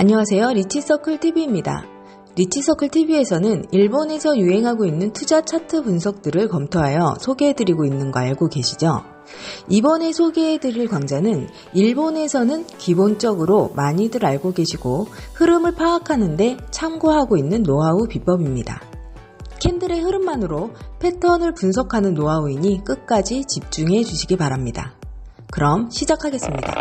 안녕하세요. 리치서클TV입니다. 리치서클TV에서는 일본에서 유행하고 있는 투자 차트 분석들을 검토하여 소개해드리고 있는 거 알고 계시죠? 이번에 소개해드릴 강좌는 일본에서는 기본적으로 많이들 알고 계시고 흐름을 파악하는데 참고하고 있는 노하우 비법입니다. 캔들의 흐름만으로 패턴을 분석하는 노하우이니 끝까지 집중해 주시기 바랍니다. 그럼 시작하겠습니다.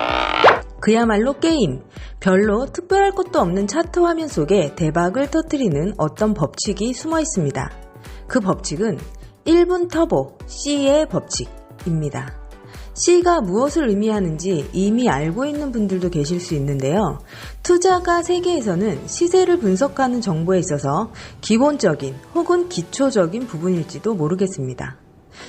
그야말로 게임, 별로 특별할 것도 없는 차트 화면 속에 대박을 터뜨리는 어떤 법칙이 숨어 있습니다. 그 법칙은 1분 터보 C의 법칙입니다. C가 무엇을 의미하는지 이미 알고 있는 분들도 계실 수 있는데요. 투자가 세계에서는 시세를 분석하는 정보에 있어서 기본적인 혹은 기초적인 부분일지도 모르겠습니다.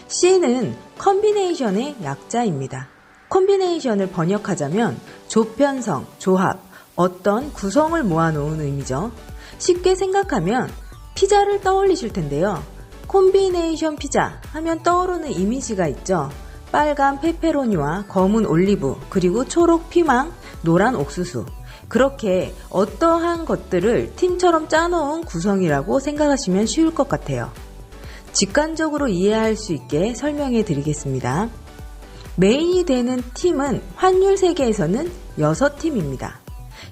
C는 컨비네이션의 약자입니다. 콤비네이션을 번역하자면 조편성, 조합, 어떤 구성을 모아놓은 의미죠. 쉽게 생각하면 피자를 떠올리실 텐데요. 콤비네이션 피자 하면 떠오르는 이미지가 있죠. 빨간 페페로니와 검은 올리브, 그리고 초록 피망, 노란 옥수수. 그렇게 어떠한 것들을 팀처럼 짜놓은 구성이라고 생각하시면 쉬울 것 같아요. 직관적으로 이해할 수 있게 설명해 드리겠습니다. 메인이 되는 팀은 환율 세계에서는 6팀입니다.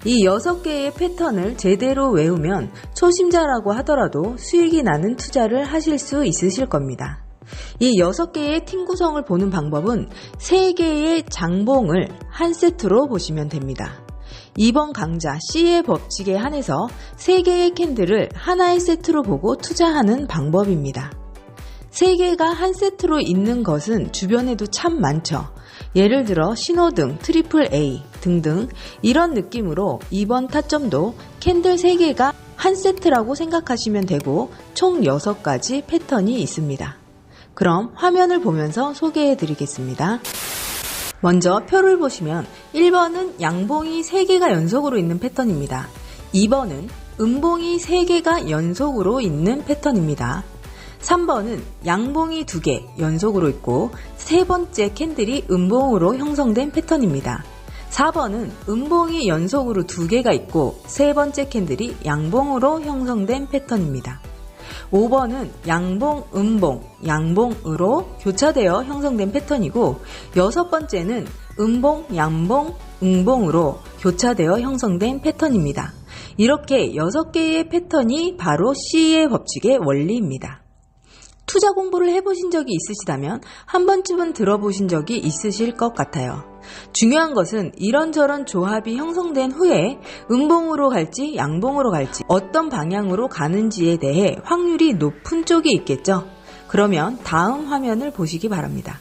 이 6개의 패턴을 제대로 외우면 초심자라고 하더라도 수익이 나는 투자를 하실 수 있으실 겁니다. 이 6개의 팀 구성을 보는 방법은 3개의 장봉을 한 세트로 보시면 됩니다. 이번 강좌 C의 법칙에 한해서 3개의 캔들을 하나의 세트로 보고 투자하는 방법입니다. 3개가 한 세트로 있는 것은 주변에도 참 많죠. 예를 들어 신호등, 트리플 A 등등 이런 느낌으로 이번 타점도 캔들 3개가 한 세트라고 생각하시면 되고 총 6가지 패턴이 있습니다. 그럼 화면을 보면서 소개해 드리겠습니다. 먼저 표를 보시면 1번은 양봉이 3개가 연속으로 있는 패턴입니다. 2번은 음봉이 3개가 연속으로 있는 패턴입니다. 3번은 양봉이 2개 연속으로 있고 세 번째 캔들이 음봉으로 형성된 패턴입니다. 4번은 음봉이 연속으로 2개가 있고 세 번째 캔들이 양봉으로 형성된 패턴입니다. 5번은 양봉, 음봉, 양봉으로 교차되어 형성된 패턴이고 6번째는 음봉, 양봉, 음봉으로 교차되어 형성된 패턴입니다. 이렇게 6개의 패턴이 바로 C의 법칙의 원리입니다. 투자 공부를 해보신 적이 있으시다면 한 번쯤은 들어보신 적이 있으실 것 같아요. 중요한 것은 이런저런 조합이 형성된 후에 음봉으로 갈지 양봉으로 갈지 어떤 방향으로 가는지에 대해 확률이 높은 쪽이 있겠죠. 그러면 다음 화면을 보시기 바랍니다.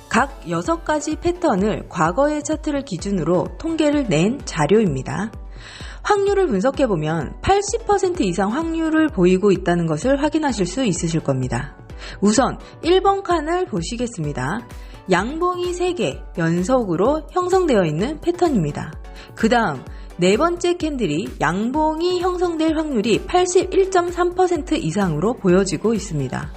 각 6가지 패턴을 과거의 차트를 기준으로 통계를 낸 자료입니다. 확률을 분석해보면 80% 이상 확률을 보이고 있다는 것을 확인하실 수 있으실 겁니다. 우선 1번 칸을 보시겠습니다. 양봉이 3개 연속으로 형성되어 있는 패턴입니다. 그 다음 네 번째 캔들이 양봉이 형성될 확률이 81.3% 이상으로 보여지고 있습니다.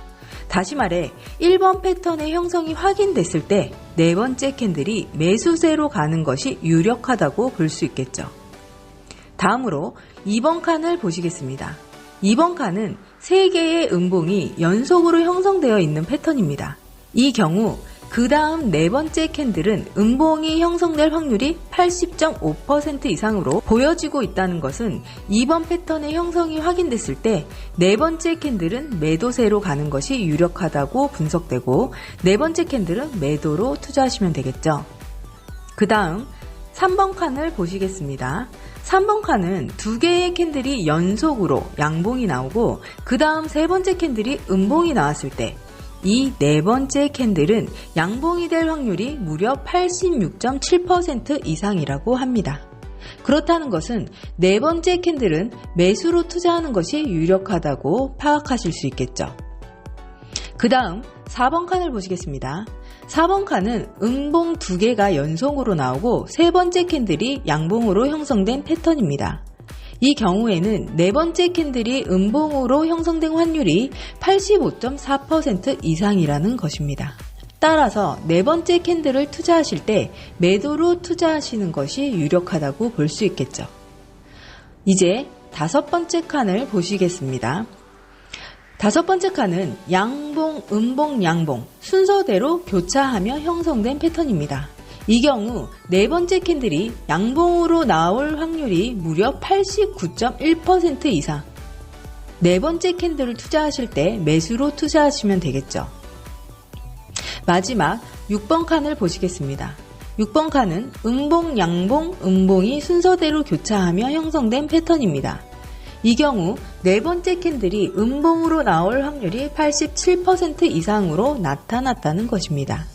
다시 말해 1번 패턴의 형성이 확인됐을 때 네 번째 캔들이 매수세로 가는 것이 유력하다고 볼 수 있겠죠. 다음으로 2번 칸을 보시겠습니다. 2번 칸은 3개의 음봉이 연속으로 형성되어 있는 패턴입니다. 이 경우 그 다음 네 번째 캔들은 음봉이 형성될 확률이 80.5% 이상으로 보여지고 있다는 것은 2번 패턴의 형성이 확인됐을 때 네 번째 캔들은 매도세로 가는 것이 유력하다고 분석되고 네 번째 캔들은 매도로 투자하시면 되겠죠. 그 다음 3번 칸을 보시겠습니다. 3번 칸은 2개의 캔들이 연속으로 양봉이 나오고 그 다음 세 번째 캔들이 음봉이 나왔을 때 이 네 번째 캔들은 양봉이 될 확률이 무려 86.7% 이상이라고 합니다. 그렇다는 것은 네 번째 캔들은 매수로 투자하는 것이 유력하다고 파악하실 수 있겠죠. 그 다음 4번 칸을 보시겠습니다. 4번 칸은 음봉 2개가 연속으로 나오고 세 번째 캔들이 양봉으로 형성된 패턴입니다. 이 경우에는 네 번째 캔들이 음봉으로 형성된 확률이 85.4% 이상이라는 것입니다. 따라서 네 번째 캔들을 투자하실 때 매도로 투자하시는 것이 유력하다고 볼 수 있겠죠. 이제 5번째 칸을 보시겠습니다. 5번째 칸은 양봉, 음봉, 양봉 순서대로 교차하며 형성된 패턴입니다. 이 경우 4번째 캔들이 양봉으로 나올 확률이 무려 89.1% 이상. 4번째 캔들을 투자하실 때 매수로 투자하시면 되겠죠. 마지막 6번 칸을 보시겠습니다. 6번 칸은 음봉, 양봉, 음봉이 순서대로 교차하며 형성된 패턴입니다. 이 경우 4번째 캔들이 음봉으로 나올 확률이 87% 이상으로 나타났다는 것입니다.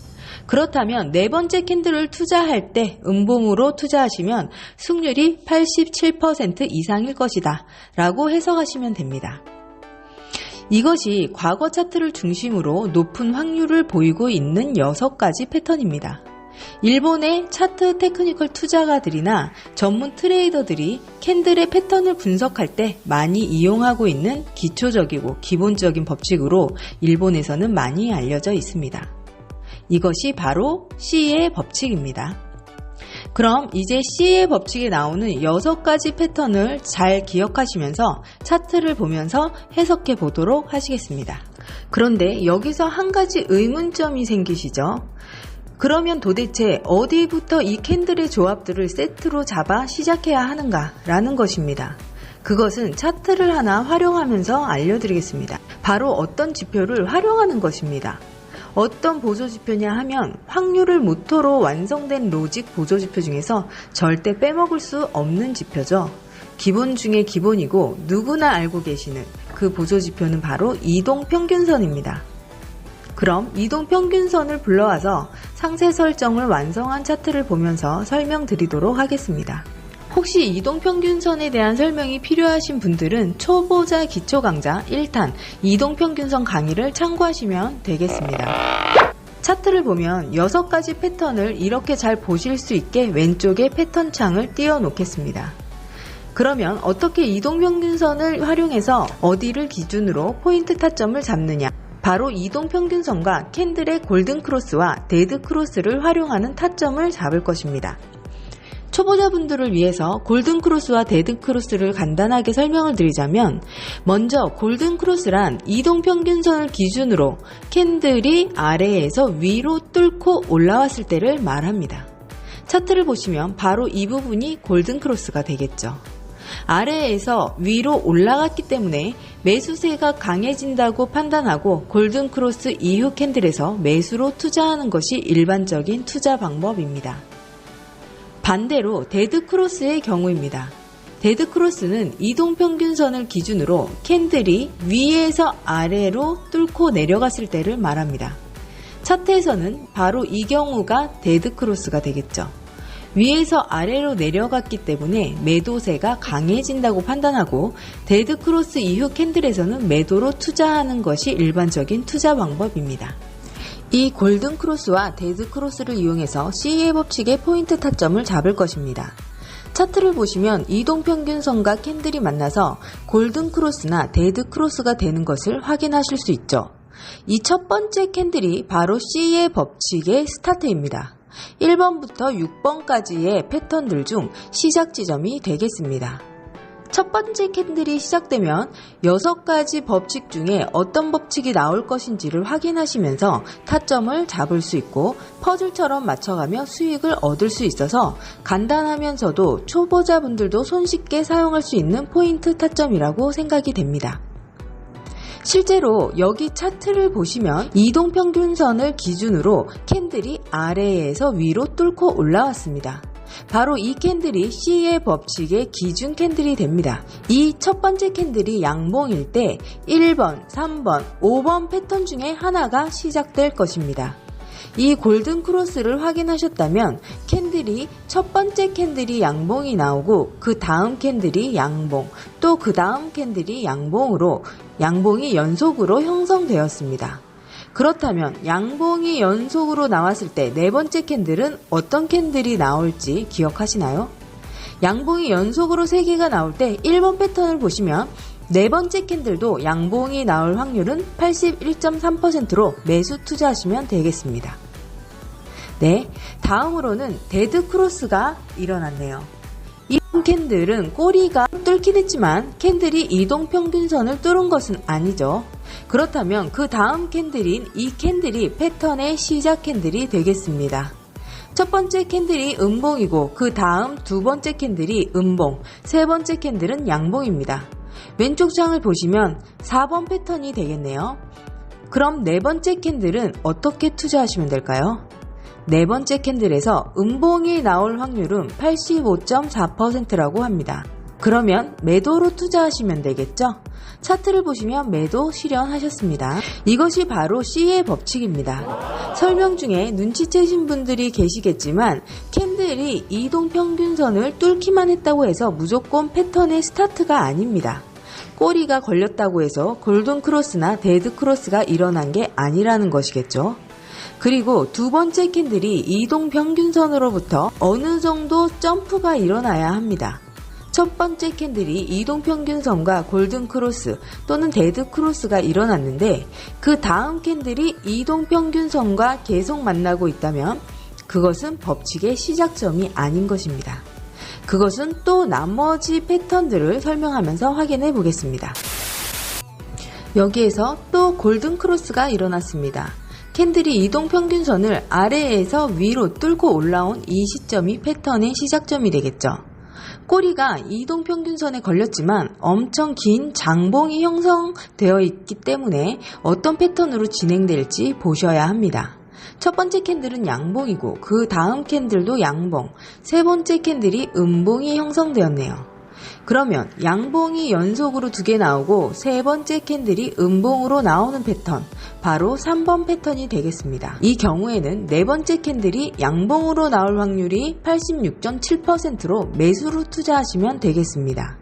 그렇다면 4번째 캔들을 투자할 때 음봉으로 투자하시면 승률이 87% 이상일 것이다 라고 해석하시면 됩니다. 이것이 과거 차트를 중심으로 높은 확률을 보이고 있는 6가지 패턴입니다. 일본의 차트 테크니컬 투자가들이나 전문 트레이더들이 캔들의 패턴을 분석할 때 많이 이용하고 있는 기초적이고 기본적인 법칙으로 일본에서는 많이 알려져 있습니다. 이것이 바로 C의 법칙입니다. 그럼 이제 C의 법칙에 나오는 6가지 패턴을 잘 기억하시면서 차트를 보면서 해석해 보도록 하시겠습니다. 그런데 여기서 한 가지 의문점이 생기시죠? 그러면 도대체 어디부터 이 캔들의 조합들을 세트로 잡아 시작해야 하는가 라는 것입니다. 그것은 차트를 하나 활용하면서 알려드리겠습니다. 바로 어떤 지표를 활용하는 것입니다. 어떤 보조지표냐 하면 확률을 모토로 완성된 로직 보조지표 중에서 절대 빼먹을 수 없는 지표죠. 기본 중에 기본이고 누구나 알고 계시는 그 보조지표는 바로 이동평균선입니다. 그럼 이동평균선을 불러와서 상세 설정을 완성한 차트를 보면서 설명드리도록 하겠습니다. 혹시 이동평균선에 대한 설명이 필요하신 분들은 초보자 기초강좌 1탄 이동평균선 강의를 참고하시면 되겠습니다. 차트를 보면 6가지 패턴을 이렇게 잘 보실 수 있게 왼쪽에 패턴 창을 띄워 놓겠습니다. 그러면 어떻게 이동평균선을 활용해서 어디를 기준으로 포인트 타점을 잡느냐? 바로 이동평균선과 캔들의 골든크로스와 데드크로스를 활용하는 타점을 잡을 것입니다. 초보자분들을 위해서 골든크로스와 데드크로스를 간단하게 설명을 드리자면 먼저 골든크로스란 이동평균선을 기준으로 캔들이 아래에서 위로 뚫고 올라왔을 때를 말합니다. 차트를 보시면 바로 이 부분이 골든크로스가 되겠죠. 아래에서 위로 올라갔기 때문에 매수세가 강해진다고 판단하고 골든크로스 이후 캔들에서 매수로 투자하는 것이 일반적인 투자 방법입니다. 반대로 데드크로스의 경우입니다. 데드크로스는 이동평균선을 기준으로 캔들이 위에서 아래로 뚫고 내려갔을 때를 말합니다. 차트에서는 바로 이 경우가 데드크로스가 되겠죠. 위에서 아래로 내려갔기 때문에 매도세가 강해진다고 판단하고 데드크로스 이후 캔들에서는 매도로 투자하는 것이 일반적인 투자 방법입니다. 이 골든크로스와 데드크로스를 이용해서 C의 법칙의 포인트 타점을 잡을 것입니다. 차트를 보시면 이동평균선과 캔들이 만나서 골든크로스나 데드크로스가 되는 것을 확인하실 수 있죠. 이 첫 번째 캔들이 바로 C의 법칙의 스타트입니다. 1번부터 6번까지의 패턴들 중 시작 지점이 되겠습니다. 첫 번째 캔들이 시작되면 6가지 법칙 중에 어떤 법칙이 나올 것인지를 확인하시면서 타점을 잡을 수 있고 퍼즐처럼 맞춰가며 수익을 얻을 수 있어서 간단하면서도 초보자분들도 손쉽게 사용할 수 있는 포인트 타점이라고 생각이 됩니다. 실제로 여기 차트를 보시면 이동평균선을 기준으로 캔들이 아래에서 위로 뚫고 올라왔습니다. 바로 이 캔들이 C의 법칙의 기준 캔들이 됩니다. 이 첫 번째 캔들이 양봉일 때 1번, 3번, 5번 패턴 중에 하나가 시작될 것입니다. 이 골든크로스를 확인하셨다면 캔들이 첫 번째 캔들이 양봉이 나오고 그 다음 캔들이 양봉, 또 그 다음 캔들이 양봉으로 양봉이 연속으로 형성되었습니다. 그렇다면 양봉이 연속으로 나왔을 때 네 번째 캔들은 어떤 캔들이 나올지 기억하시나요? 양봉이 연속으로 3개가 나올 때 1번 패턴을 보시면 네 번째 캔들도 양봉이 나올 확률은 81.3%로 매수 투자하시면 되겠습니다. 네, 다음으로는 데드크로스가 일어났네요. 이 캔들은 꼬리가 뚫긴 했지만 캔들이 이동평균선을 뚫은 것은 아니죠. 그렇다면 그 다음 캔들인 이 캔들이 패턴의 시작 캔들이 되겠습니다. 첫 번째 캔들이 음봉이고 그 다음 두 번째 캔들이 음봉, 세 번째 캔들은 양봉입니다. 왼쪽 장을 보시면 4번 패턴이 되겠네요. 그럼 네 번째 캔들은 어떻게 투자하시면 될까요? 네 번째 캔들에서 음봉이 나올 확률은 85.4%라고 합니다. 그러면 매도로 투자하시면 되겠죠? 차트를 보시면 매도 실현하셨습니다. 이것이 바로 C의 법칙입니다. 설명 중에 눈치채신 분들이 계시겠지만 캔들이 이동평균선을 뚫기만 했다고 해서 무조건 패턴의 스타트가 아닙니다. 꼬리가 걸렸다고 해서 골든 크로스나 데드 크로스가 일어난 게 아니라는 것이겠죠. 그리고 두 번째 캔들이 이동평균선으로부터 어느 정도 점프가 일어나야 합니다. 첫 번째 캔들이 이동평균선과 골든크로스 또는 데드크로스가 일어났는데 그 다음 캔들이 이동평균선과 계속 만나고 있다면 그것은 법칙의 시작점이 아닌 것입니다. 그것은 또 나머지 패턴들을 설명하면서 확인해 보겠습니다. 여기에서 또 골든크로스가 일어났습니다. 캔들이 이동평균선을 아래에서 위로 뚫고 올라온 이 시점이 패턴의 시작점이 되겠죠. 꼬리가 이동평균선에 걸렸지만 엄청 긴 장봉이 형성되어 있기 때문에 어떤 패턴으로 진행될지 보셔야 합니다. 첫 번째 캔들은 양봉이고 그 다음 캔들도 양봉, 세 번째 캔들이 음봉이 형성되었네요. 그러면 양봉이 연속으로 2개 나오고 세 번째 캔들이 음봉으로 나오는 패턴, 바로 3번 패턴이 되겠습니다. 이 경우에는 네 번째 캔들이 양봉으로 나올 확률이 86.7%로 매수로 투자하시면 되겠습니다.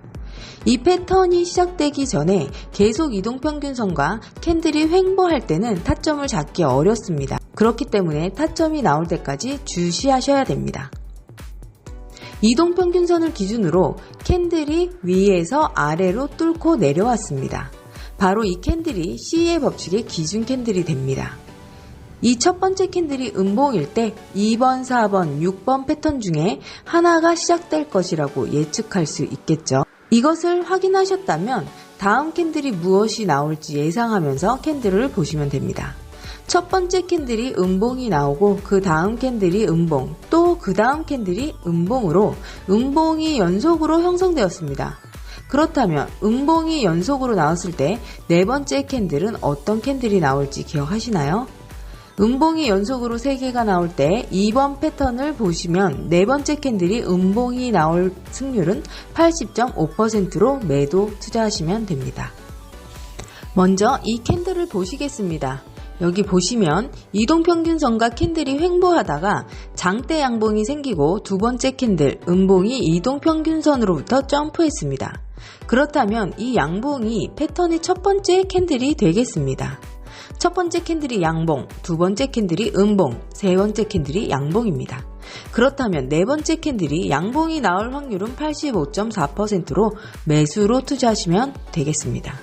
이 패턴이 시작되기 전에 계속 이동평균선과 캔들이 횡보할 때는 타점을 잡기 어렵습니다. 그렇기 때문에 타점이 나올 때까지 주시하셔야 됩니다. 이동평균선을 기준으로 캔들이 위에서 아래로 뚫고 내려왔습니다. 바로 이 캔들이 C의 법칙의 기준 캔들이 됩니다. 이 첫 번째 캔들이 음봉일 때 2번, 4번, 6번 패턴 중에 하나가 시작될 것이라고 예측할 수 있겠죠. 이것을 확인하셨다면 다음 캔들이 무엇이 나올지 예상하면서 캔들을 보시면 됩니다. 첫 번째 캔들이 음봉이 나오고 그 다음 캔들이 음봉, 또 그 다음 캔들이 음봉으로 음봉이 연속으로 형성되었습니다. 그렇다면 음봉이 연속으로 나왔을 때 네 번째 캔들은 어떤 캔들이 나올지 기억하시나요? 음봉이 연속으로 3개가 나올 때 2번 패턴을 보시면 네 번째 캔들이 음봉이 나올 승률은 80.5%로 매도 투자하시면 됩니다. 먼저 이 캔들을 보시겠습니다. 여기 보시면 이동평균선과 캔들이 횡보하다가 장대 양봉이 생기고 두 번째 캔들 음봉이 이동평균선으로부터 점프했습니다. 그렇다면 이 양봉이 패턴의 첫 번째 캔들이 되겠습니다. 첫 번째 캔들이 양봉, 두 번째 캔들이 음봉, 세 번째 캔들이 양봉입니다. 그렇다면 네 번째 캔들이 양봉이 나올 확률은 85.4%로 매수로 투자하시면 되겠습니다.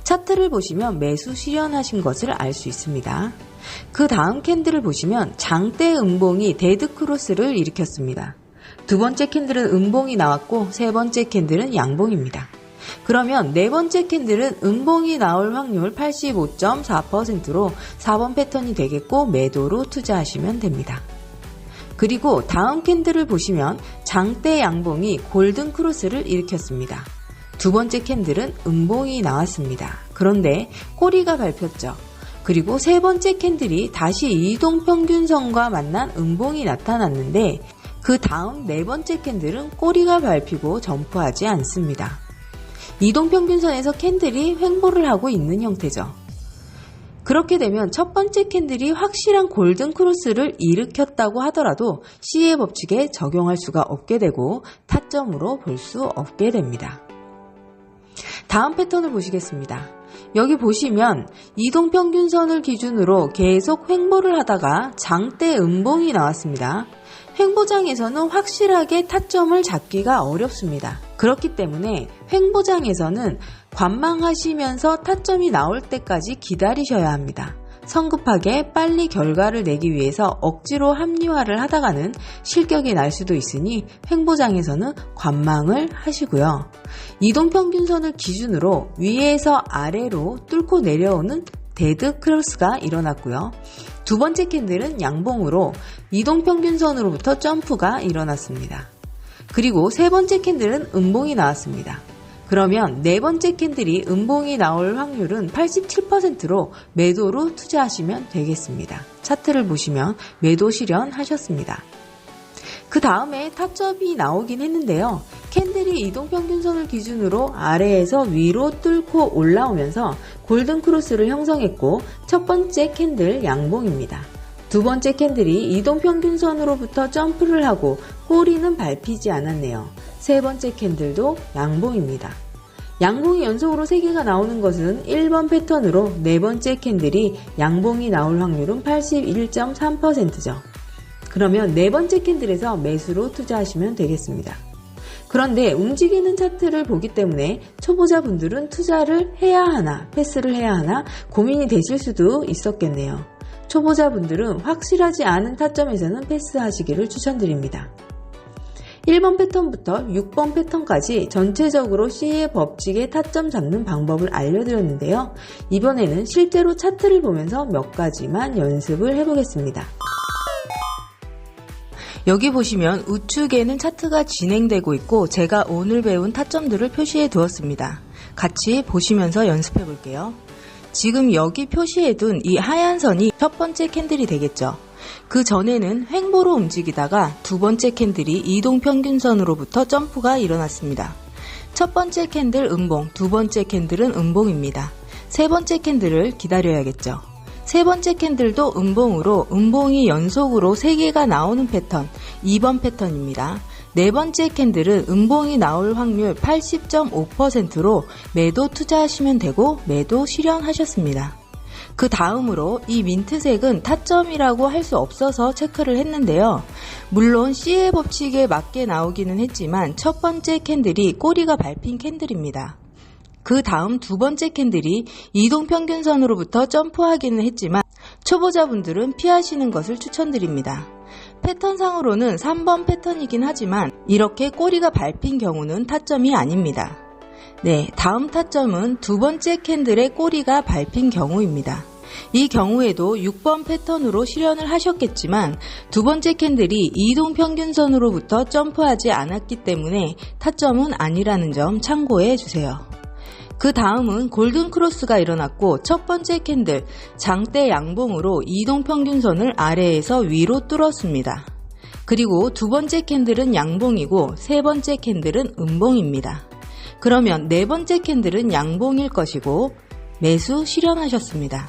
차트를 보시면 매수 실현하신 것을 알 수 있습니다. 그 다음 캔들을 보시면 장대 음봉이 데드크로스를 일으켰습니다. 두 번째 캔들은 음봉이 나왔고 세 번째 캔들은 양봉입니다. 그러면 네 번째 캔들은 음봉이 나올 확률 85.4%로 4번 패턴이 되겠고 매도로 투자하시면 됩니다. 그리고 다음 캔들을 보시면 장대 양봉이 골든 크로스를 일으켰습니다. 두 번째 캔들은 음봉이 나왔습니다. 그런데 꼬리가 밟혔죠. 그리고 세 번째 캔들이 다시 이동평균선과 만난 음봉이 나타났는데 그 다음 네 번째 캔들은 꼬리가 밟히고 점프하지 않습니다. 이동평균선에서 캔들이 횡보를 하고 있는 형태죠. 그렇게 되면 첫 번째 캔들이 확실한 골든 크로스를 일으켰다고 하더라도 C의 법칙에 적용할 수가 없게 되고 타점으로 볼 수 없게 됩니다. 다음 패턴을 보시겠습니다. 여기 보시면 이동평균선을 기준으로 계속 횡보를 하다가 장대 음봉이 나왔습니다. 횡보장에서는 확실하게 타점을 잡기가 어렵습니다. 그렇기 때문에 횡보장에서는 관망하시면서 타점이 나올 때까지 기다리셔야 합니다. 성급하게 빨리 결과를 내기 위해서 억지로 합리화를 하다가는 실격이 날 수도 있으니 횡보장에서는 관망을 하시고요. 이동평균선을 기준으로 위에서 아래로 뚫고 내려오는 데드 크로스가 일어났고요. 두 번째 캔들은 양봉으로 이동평균선으로부터 점프가 일어났습니다. 그리고 세 번째 캔들은 음봉이 나왔습니다. 그러면 네 번째 캔들이 음봉이 나올 확률은 87%로 매도로 투자하시면 되겠습니다. 차트를 보시면 매도 실현하셨습니다. 그 다음에 타점이 나오긴 했는데요. 캔들이 이동평균선을 기준으로 아래에서 위로 뚫고 올라오면서 골든크로스를 형성했고 첫 번째 캔들 양봉입니다. 두 번째 캔들이 이동평균선으로부터 점프를 하고 꼬리는 밟히지 않았네요. 세 번째 캔들도 양봉입니다. 양봉이 연속으로 3개가 나오는 것은 1번 패턴으로 네 번째 캔들이 양봉이 나올 확률은 81.3%죠. 그러면 네 번째 캔들에서 매수로 투자하시면 되겠습니다. 그런데 움직이는 차트를 보기 때문에 초보자분들은 투자를 해야 하나 패스를 해야 하나 고민이 되실 수도 있었겠네요. 초보자분들은 확실하지 않은 타점에서는 패스하시기를 추천드립니다. 1번 패턴부터 6번 패턴까지 전체적으로 C의 법칙의 타점 잡는 방법을 알려드렸는데요. 이번에는 실제로 차트를 보면서 몇 가지만 연습을 해보겠습니다. 여기 보시면 우측에는 차트가 진행되고 있고 제가 오늘 배운 타점들을 표시해 두었습니다. 같이 보시면서 연습해 볼게요. 지금 여기 표시해 둔 이 하얀 선이 첫 번째 캔들이 되겠죠. 그 전에는 횡보로 움직이다가 두 번째 캔들이 이동평균선으로부터 점프가 일어났습니다. 첫 번째 캔들 음봉, 두 번째 캔들은 음봉입니다. 세 번째 캔들을 기다려야겠죠. 세 번째 캔들도 음봉으로 음봉이 연속으로 3개가 나오는 패턴, 2번 패턴입니다. 네 번째 캔들은 음봉이 나올 확률 80.5%로 매도 투자하시면 되고 매도 실현하셨습니다. 그 다음으로 이 민트색은 타점이라고 할 수 없어서 체크를 했는데요. 물론 C의 법칙에 맞게 나오기는 했지만 첫 번째 캔들이 꼬리가 밟힌 캔들입니다. 그 다음 두 번째 캔들이 이동평균선으로부터 점프하기는 했지만 초보자분들은 피하시는 것을 추천드립니다. 패턴상으로는 3번 패턴이긴 하지만 이렇게 꼬리가 밟힌 경우는 타점이 아닙니다. 네, 다음 타점은 두 번째 캔들의 꼬리가 밟힌 경우입니다. 이 경우에도 6번 패턴으로 실현을 하셨겠지만 두 번째 캔들이 이동평균선으로부터 점프하지 않았기 때문에 타점은 아니라는 점 참고해 주세요. 그 다음은 골든크로스가 일어났고 첫 번째 캔들 장대 양봉으로 이동평균선을 아래에서 위로 뚫었습니다. 그리고 두 번째 캔들은 양봉이고 세 번째 캔들은 음봉입니다. 그러면 네 번째 캔들은 양봉일 것이고 매수 실현하셨습니다.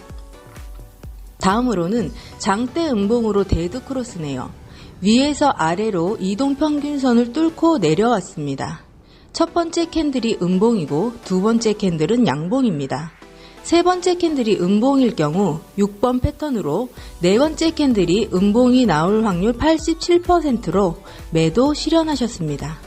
다음으로는 장대 음봉으로 데드크로스네요. 위에서 아래로 이동평균선을 뚫고 내려왔습니다. 첫 번째 캔들이 음봉이고 두 번째 캔들은 양봉입니다. 세 번째 캔들이 음봉일 경우 6번 패턴으로 네 번째 캔들이 음봉이 나올 확률 87%로 매도 실현하셨습니다.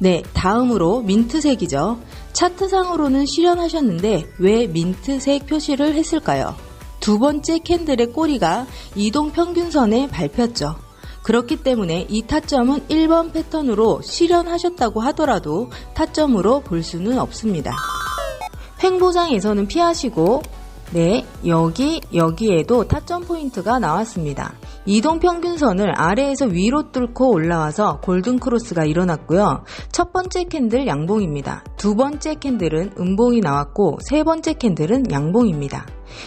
네, 다음으로 민트색이죠. 차트상으로는 실현하셨는데 왜 민트색 표시를 했을까요? 두 번째 캔들의 꼬리가 이동평균선에 밟혔죠. 그렇기 때문에 이 타점은 1번 패턴으로 실현하셨다고 하더라도 타점으로 볼 수는 없습니다. 횡보장에서는 피하시고 네, 여기에도 타점 포인트가 나왔습니다. 이동평균선을 아래에서 위로 뚫고 올라와서 골든크로스가 일어났고요. 첫 번째 캔들 양봉입니다. 두 번째 캔들은 음봉이 나왔고 세 번째 캔들은 양봉입니다.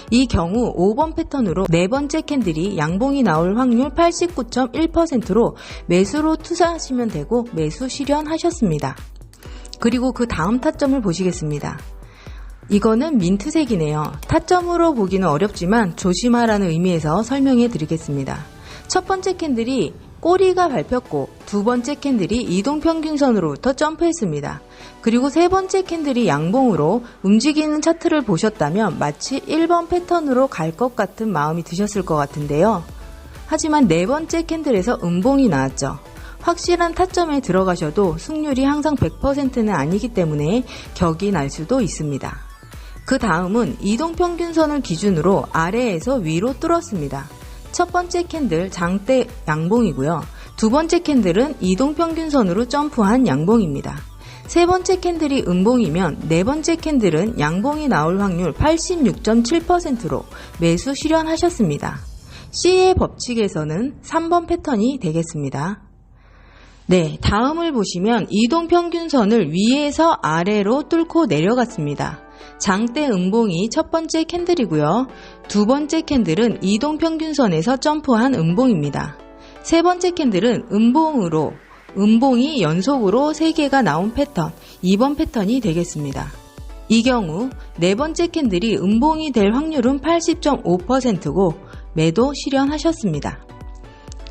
이 경우 5번 패턴으로 네 번째 캔들이 양봉이 나올 확률 89.1%로 매수로 투자하시면 되고 매수 실현하셨습니다. 그리고 그 다음 타점을 보시겠습니다. 이거는 민트색이네요. 타점으로 보기는 어렵지만 조심하라는 의미에서 설명해 드리겠습니다. 첫 번째 캔들이 꼬리가 밟혔고 두 번째 캔들이 이동평균선으로부터 점프했습니다. 그리고 세 번째 캔들이 양봉으로 움직이는 차트를 보셨다면 마치 1번 패턴으로 갈 것 같은 마음이 드셨을 것 같은데요. 하지만 네 번째 캔들에서 음봉이 나왔죠. 확실한 타점에 들어가셔도 승률이 항상 100%는 아니기 때문에 격이 날 수도 있습니다. 그 다음은 이동평균선을 기준으로 아래에서 위로 뚫었습니다. 첫 번째 캔들 장대 양봉이고요. 두 번째 캔들은 이동평균선으로 점프한 양봉입니다. 세 번째 캔들이 음봉이면 네 번째 캔들은 양봉이 나올 확률 86.7%로 매수 실현하셨습니다. C의 법칙에서는 3번 패턴이 되겠습니다. 네, 다음을 보시면 이동평균선을 위에서 아래로 뚫고 내려갔습니다. 장대 음봉이 첫 번째 캔들이고요. 두 번째 캔들은 이동평균선에서 점프한 음봉입니다. 세 번째 캔들은 음봉이 연속으로 3개가 나온 패턴, 2번 패턴이 되겠습니다. 이 경우 네 번째 캔들이 음봉이 될 확률은 80.5%고 매도 실현하셨습니다.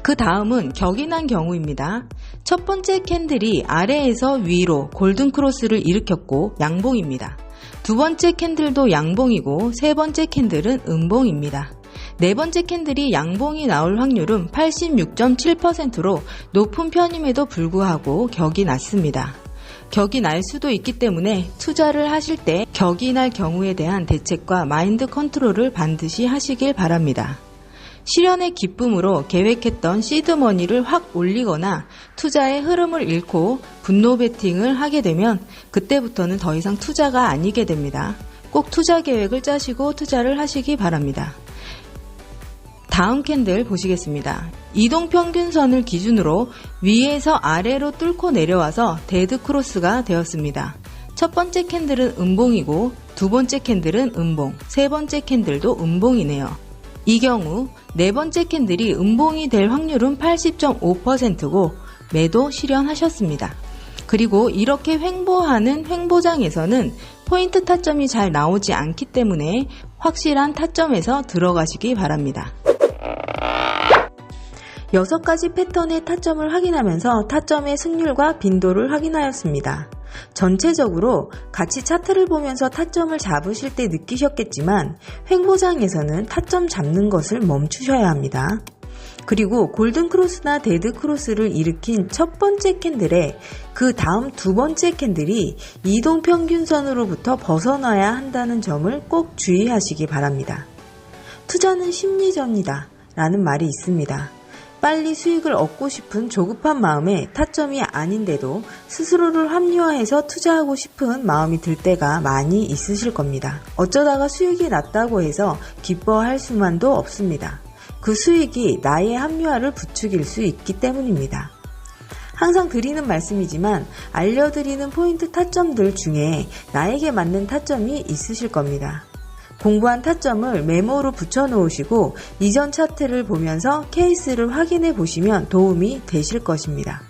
그 다음은 격이 난 경우입니다. 첫 번째 캔들이 아래에서 위로 골든크로스를 일으켰고 양봉입니다. 두 번째 캔들도 양봉이고 세 번째 캔들은 음봉입니다. 네 번째 캔들이 양봉이 나올 확률은 86.7%로 높은 편임에도 불구하고 격이 났습니다. 격이 날 수도 있기 때문에 투자를 하실 때 격이 날 경우에 대한 대책과 마인드 컨트롤을 반드시 하시길 바랍니다. 실현의 기쁨으로 계획했던 시드머니를 확 올리거나 투자의 흐름을 잃고 분노 베팅을 하게 되면 그때부터는 더 이상 투자가 아니게 됩니다. 꼭 투자 계획을 짜시고 투자를 하시기 바랍니다. 다음 캔들 보시겠습니다. 이동평균선을 기준으로 위에서 아래로 뚫고 내려와서 데드 크로스가 되었습니다. 첫 번째 캔들은 음봉이고 두 번째 캔들은 음봉, 세 번째 캔들도 음봉이네요. 이 경우 네 번째 캔들이 음봉이 될 확률은 80.5%고 매도 실현하셨습니다. 그리고 이렇게 횡보하는 횡보장에서는 포인트 타점이 잘 나오지 않기 때문에 확실한 타점에서 들어가시기 바랍니다. 6가지 패턴의 타점을 확인하면서 타점의 승률과 빈도를 확인하였습니다. 전체적으로 같이 차트를 보면서 타점을 잡으실 때 느끼셨겠지만 횡보장에서는 타점 잡는 것을 멈추셔야 합니다. 그리고 골든크로스나 데드크로스를 일으킨 첫 번째 캔들에 그 다음 두 번째 캔들이 이동평균선으로부터 벗어나야 한다는 점을 꼭 주의하시기 바랍니다. 투자는 심리전이다 라는 말이 있습니다. 빨리 수익을 얻고 싶은 조급한 마음에 타점이 아닌데도 스스로를 합리화해서 투자하고 싶은 마음이 들 때가 많이 있으실 겁니다. 어쩌다가 수익이 났다고 해서 기뻐할 수만도 없습니다. 그 수익이 나의 합리화를 부추길 수 있기 때문입니다. 항상 드리는 말씀이지만 알려드리는 포인트 타점들 중에 나에게 맞는 타점이 있으실 겁니다. 공부한 타점을 메모로 붙여놓으시고 이전 차트를 보면서 케이스를 확인해 보시면 도움이 되실 것입니다.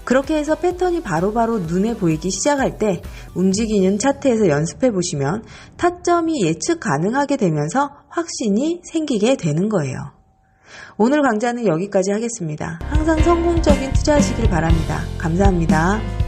그렇게 해서 패턴이 바로바로 눈에 보이기 시작할 때 움직이는 차트에서 연습해 보시면 타점이 예측 가능하게 되면서 확신이 생기게 되는 거예요. 오늘 강좌는 여기까지 하겠습니다. 항상 성공적인 투자하시길 바랍니다. 감사합니다.